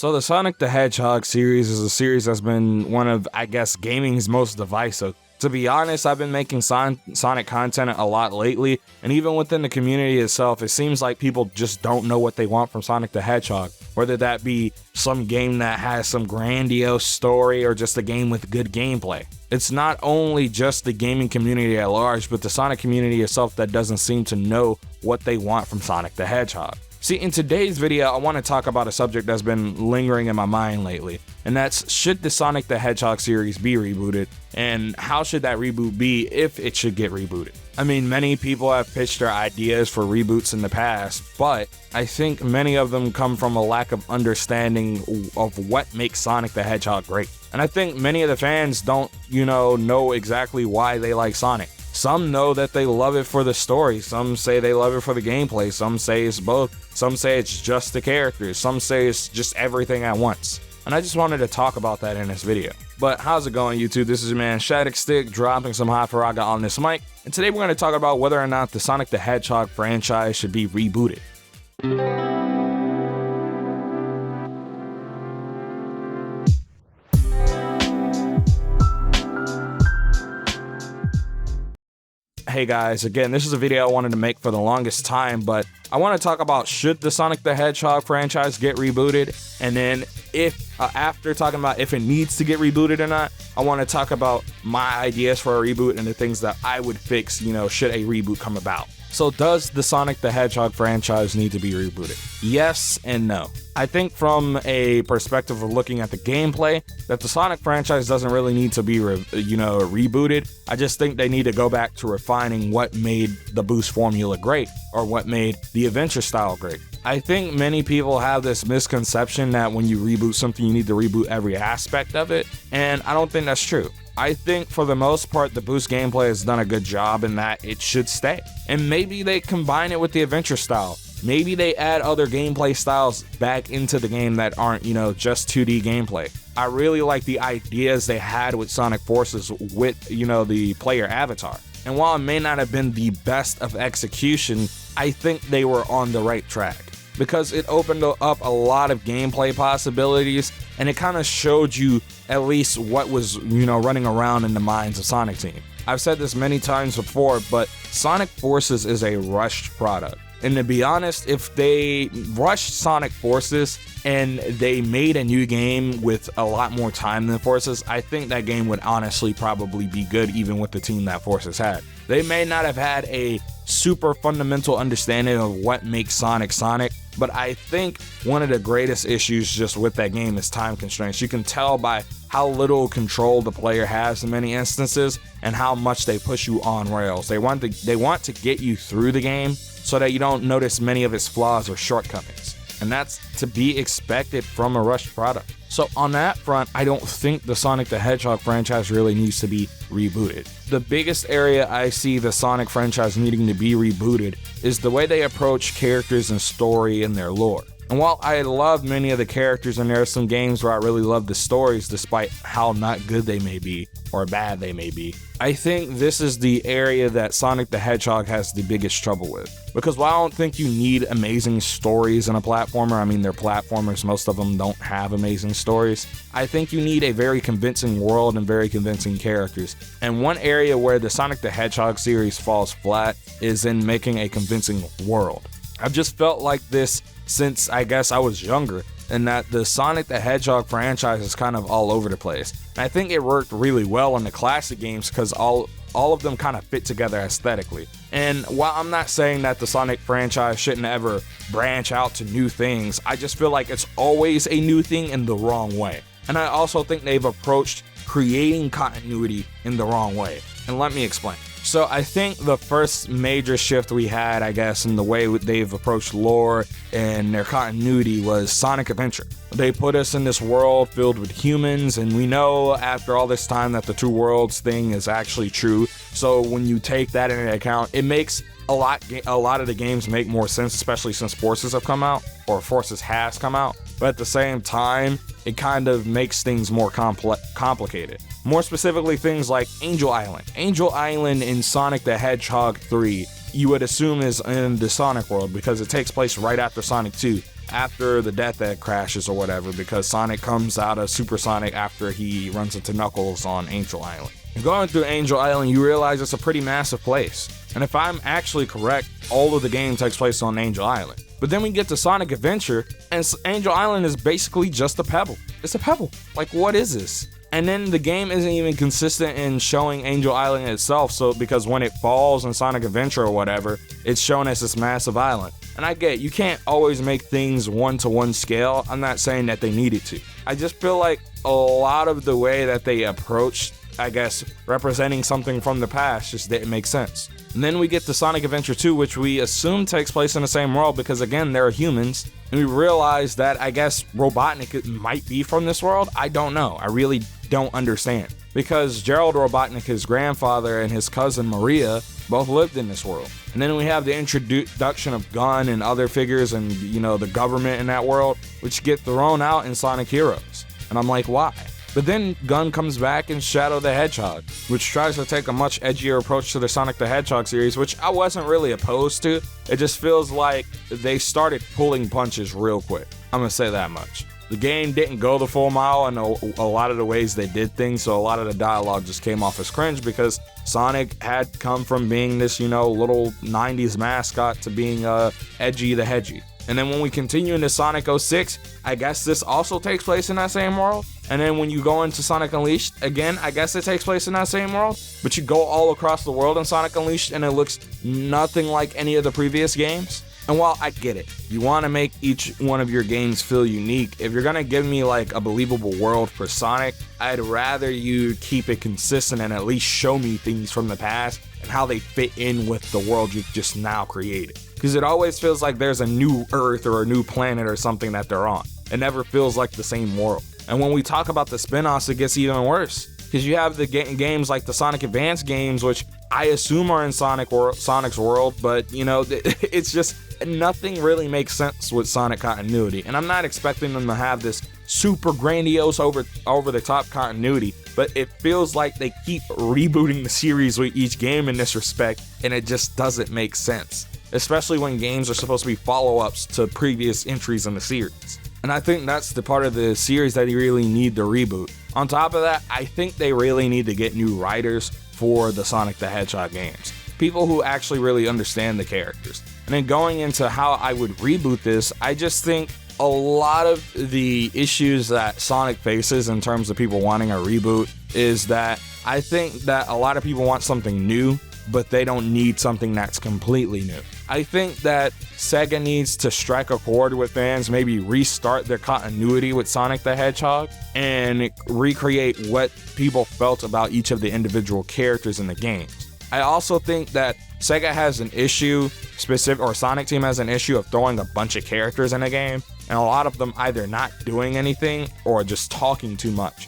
So the Sonic the Hedgehog series is a series that's been one of, I guess, gaming's most divisive. To be honest, I've been making Sonic content a lot lately, and even within the community itself, it seems like people just don't know what they want from Sonic the Hedgehog. Whether that be some game that has some grandiose story or just a game with good gameplay. It's not only just the gaming community at large, but the Sonic community itself that doesn't seem to know what they want from Sonic the Hedgehog. See, in today's video, I want to talk about a subject that's been lingering in my mind lately, and that's, should the Sonic the Hedgehog series be rebooted, and how should that reboot be if it should get rebooted? I mean, many people have pitched their ideas for reboots in the past, but I think many of them come from a lack of understanding of what makes Sonic the Hedgehog great. And I think many of the fans don't, know exactly why they like Sonic. Some know that they love it for the story, some say they love it for the gameplay, some say it's both, some say it's just the characters, some say it's just everything at once. And I just wanted to talk about that in this video. But how's it going, YouTube? This is your man Hastags dropping some hot faraga on this mic, and today we're going to talk about whether or not the Sonic the Hedgehog franchise should be rebooted. Hey guys, again, this is a video I wanted to make for the longest time, but I want to talk about, should the Sonic the Hedgehog franchise get rebooted, and then after talking about if it needs to get rebooted or not, I want to talk about my ideas for a reboot and the things that I would fix, should a reboot come about. So does the Sonic the Hedgehog franchise need to be rebooted? Yes and no. I think from a perspective of looking at the gameplay, that the Sonic franchise doesn't really need to be rebooted. I just think they need to go back to refining what made the boost formula great, or what made the adventure style great. I think many people have this misconception that when you reboot something, you need to reboot every aspect of it, and I don't think that's true. I think for the most part, the boost gameplay has done a good job in that it should stay. And maybe they combine it with the adventure style. Maybe they add other gameplay styles back into the game that aren't, just 2D gameplay. I really like the ideas they had with Sonic Forces with, the player avatar. And while it may not have been the best of execution, I think they were on the right track, because it opened up a lot of gameplay possibilities, and it kind of showed you at least what was, running around in the minds of Sonic Team. I've said this many times before, but Sonic Forces is a rushed product. And to be honest, if they rushed Sonic Forces and they made a new game with a lot more time than Forces, I think that game would honestly probably be good even with the team that Forces had. They may not have had a super fundamental understanding of what makes Sonic Sonic, but I think one of the greatest issues just with that game is time constraints. You can tell by how little control the player has in many instances and how much they push you on rails. They want to get you through the game so that you don't notice many of its flaws or shortcomings. And that's to be expected from a rushed product. So on that front, I don't think the Sonic the Hedgehog franchise really needs to be rebooted. The biggest area I see the Sonic franchise needing to be rebooted is the way they approach characters and story and their lore. And while I love many of the characters, and there are some games where I really love the stories despite how not good they may be or bad they may be, I think this is the area that Sonic the Hedgehog has the biggest trouble with. Because while I don't think you need amazing stories in a platformer, I mean, they're platformers, most of them don't have amazing stories, I think you need a very convincing world and very convincing characters. And one area where the Sonic the Hedgehog series falls flat is in making a convincing world. I've just felt like this since I guess I was younger, and that the Sonic the Hedgehog franchise is kind of all over the place. And I think it worked really well in the classic games because all of them kind of fit together aesthetically. And while I'm not saying that the Sonic franchise shouldn't ever branch out to new things, I just feel like it's always a new thing in the wrong way. And I also think they've approached creating continuity in the wrong way. And let me explain. So I think the first major shift we had, I guess, in the way they've approached lore and their continuity was Sonic Adventure. They put us in this world filled with humans, and we know after all this time that the two worlds thing is actually true. So when you take that into account, it makes a lot of the games make more sense, especially since Forces have come out, or Forces has come out. But at the same time, it kind of makes things more complicated. More specifically, things like Angel Island. Angel Island in Sonic the Hedgehog 3, you would assume is in the Sonic world because it takes place right after Sonic 2. after the Death Egg crashes or whatever, because Sonic comes out of Super Sonic after he runs into Knuckles on Angel Island. Going through Angel Island, you realize it's a pretty massive place. And if I'm actually correct, all of the game takes place on Angel Island. But then we get to Sonic Adventure, and Angel Island is basically just a pebble. It's a pebble. Like, what is this? And then the game isn't even consistent in showing Angel Island itself, so because when it falls in Sonic Adventure or whatever, it's shown as this massive island. And I get, you can't always make things one-to-one scale. I'm not saying that they needed to. I just feel like a lot of the way that they approached, I guess, representing something from the past just didn't make sense. And then we get to Sonic Adventure 2, which we assume takes place in the same world because, again, they're humans. And we realize that, I guess, Robotnik might be from this world. I don't know. I really don't understand. Because Gerald Robotnik, his grandfather, and his cousin Maria both lived in this world. And then we have the introduction of Gun and other figures and, you know, the government in that world, which get thrown out in Sonic Heroes. And I'm like, why? But then Gun comes back in Shadow the Hedgehog, which tries to take a much edgier approach to the Sonic the Hedgehog series, which I wasn't really opposed to. It just feels like they started pulling punches real quick. I'm gonna say that much. The game didn't go the full mile in a lot of the ways they did things, so a lot of the dialogue just came off as cringe because Sonic had come from being this, you know, little 90s mascot to being Edgy the Hedgy. And then when we continue into Sonic 06, I guess this also takes place in that same world. And then when you go into Sonic Unleashed, again, I guess it takes place in that same world. But you go all across the world in Sonic Unleashed and it looks nothing like any of the previous games. And while I get it, you want to make each one of your games feel unique, if you're going to give me like a believable world for Sonic, I'd rather you keep it consistent and at least show me things from the past and how they fit in with the world you've just now created. Because it always feels like there's a new Earth or a new planet or something that they're on. It never feels like the same world. And when we talk about the spin-offs, it gets even worse. Because you have the games like the Sonic Advance games, which I assume are in Sonic's world, but, you know, it's just nothing really makes sense with Sonic continuity. And I'm not expecting them to have this super grandiose over-the-top continuity, but it feels like they keep rebooting the series with each game in this respect, and it just doesn't make sense. Especially when games are supposed to be follow-ups to previous entries in the series. And I think that's the part of the series that you really need to reboot. On top of that, I think they really need to get new writers for the Sonic the Hedgehog games. People who actually really understand the characters. And then going into how I would reboot this, I just think a lot of the issues that Sonic faces in terms of people wanting a reboot is that I think that a lot of people want something new, but they don't need something that's completely new. I think that Sega needs to strike a chord with fans, maybe restart their continuity with Sonic the Hedgehog, and recreate what people felt about each of the individual characters in the games. I also think that Sega has an issue, or Sonic Team has an issue of throwing a bunch of characters in a game, and a lot of them either not doing anything or just talking too much.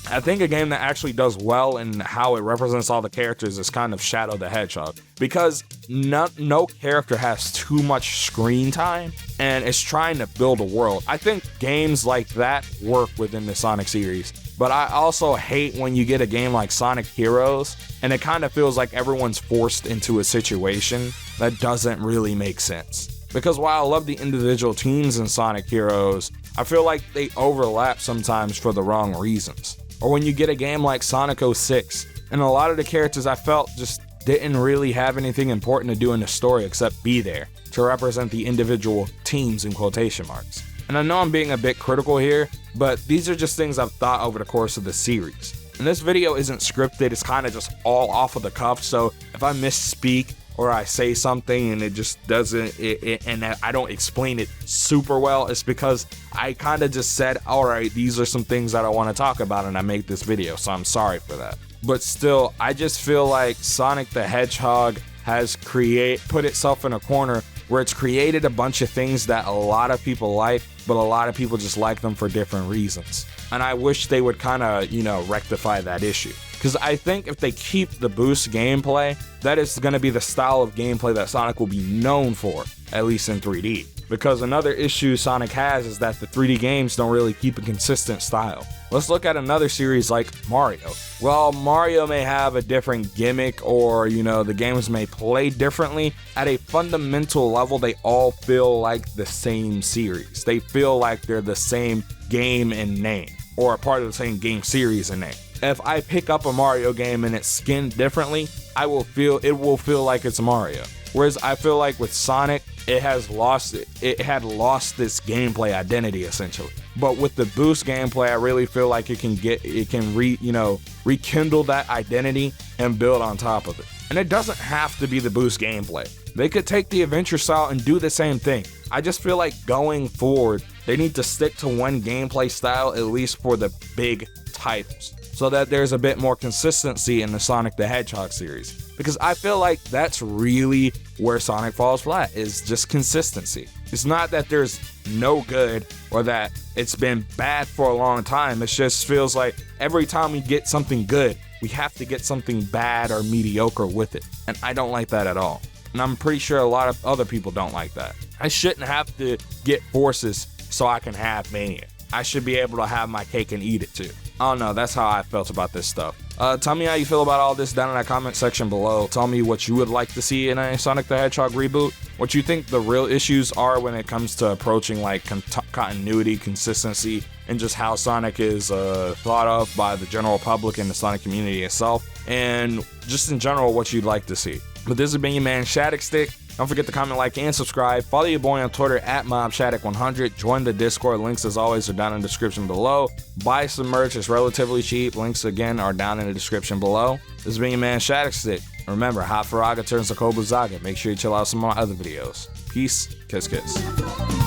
I think a game that actually does well in how it represents all the characters is kind of Shadow the Hedgehog, because no character has too much screen time and is trying to build a world. I think games like that work within the Sonic series, but I also hate when you get a game like Sonic Heroes and it kind of feels like everyone's forced into a situation that doesn't really make sense. Because while I love the individual teams in Sonic Heroes, I feel like they overlap sometimes for the wrong reasons. Or when you get a game like Sonic 06, and a lot of the characters I felt just didn't really have anything important to do in the story except be there to represent the individual teams in quotation marks. And I know I'm being a bit critical here, but these are just things I've thought over the course of the series. And this video isn't scripted, it's kind of just all off of the cuff, so if I misspeak or I say something and it just doesn't, and I don't explain it super well, it's because I kind of just said, alright, these are some things that I want to talk about and I make this video, so I'm sorry for that. But still, I just feel like Sonic the Hedgehog has put itself in a corner where it's created a bunch of things that a lot of people like, but a lot of people just like them for different reasons. And I wish they would kind of, rectify that issue. Because I think if they keep the boost gameplay, that is going to be the style of gameplay that Sonic will be known for, at least in 3D. because another issue Sonic has is that the 3D games don't really keep a consistent style. Let's look at another series like Mario. Well, Mario may have a different gimmick, or the games may play differently. At a fundamental level, they all feel like the same series. They feel like they're the same game in name, or a part of the same game series in name. If I pick up a Mario game and it's skinned differently, it will feel like it's Mario. Whereas I feel like with Sonic, it had lost this gameplay identity essentially. But with the boost gameplay, I really feel like it can rekindle that identity and build on top of it. And it doesn't have to be the boost gameplay. They could take the adventure style and do the same thing. I just feel like going forward, they need to stick to one gameplay style, at least for the big titles, so that there's a bit more consistency in the Sonic the Hedgehog series. Because I feel like that's really where Sonic falls flat, is just consistency. It's not that there's no good or that it's been bad for a long time. It just feels like every time we get something good, we have to get something bad or mediocre with it. And I don't like that at all. And I'm pretty sure a lot of other people don't like that. I shouldn't have to get forces so I can have Mania. I should be able to have my cake and eat it too. I don't know, that's how I felt about this stuff. Tell me how you feel about all this down in that comment section below. Tell me what you would like to see in a Sonic the Hedgehog reboot. What you think the real issues are when it comes to approaching like continuity, consistency, and just how Sonic is thought of by the general public and the Sonic community itself. And just in general, what you'd like to see. But this has been your man Hastags. Don't forget to comment, like, and subscribe. Follow your boy on Twitter at MobShadak100. Join the Discord. Links, as always, are down in the description below. Buy some merch. It's relatively cheap. Links, again, are down in the description below. This has been your man Hastags. Remember, Hot Faraga turns to Kobuzaga. Make sure you chill out some of my other videos. Peace. Kiss, kiss.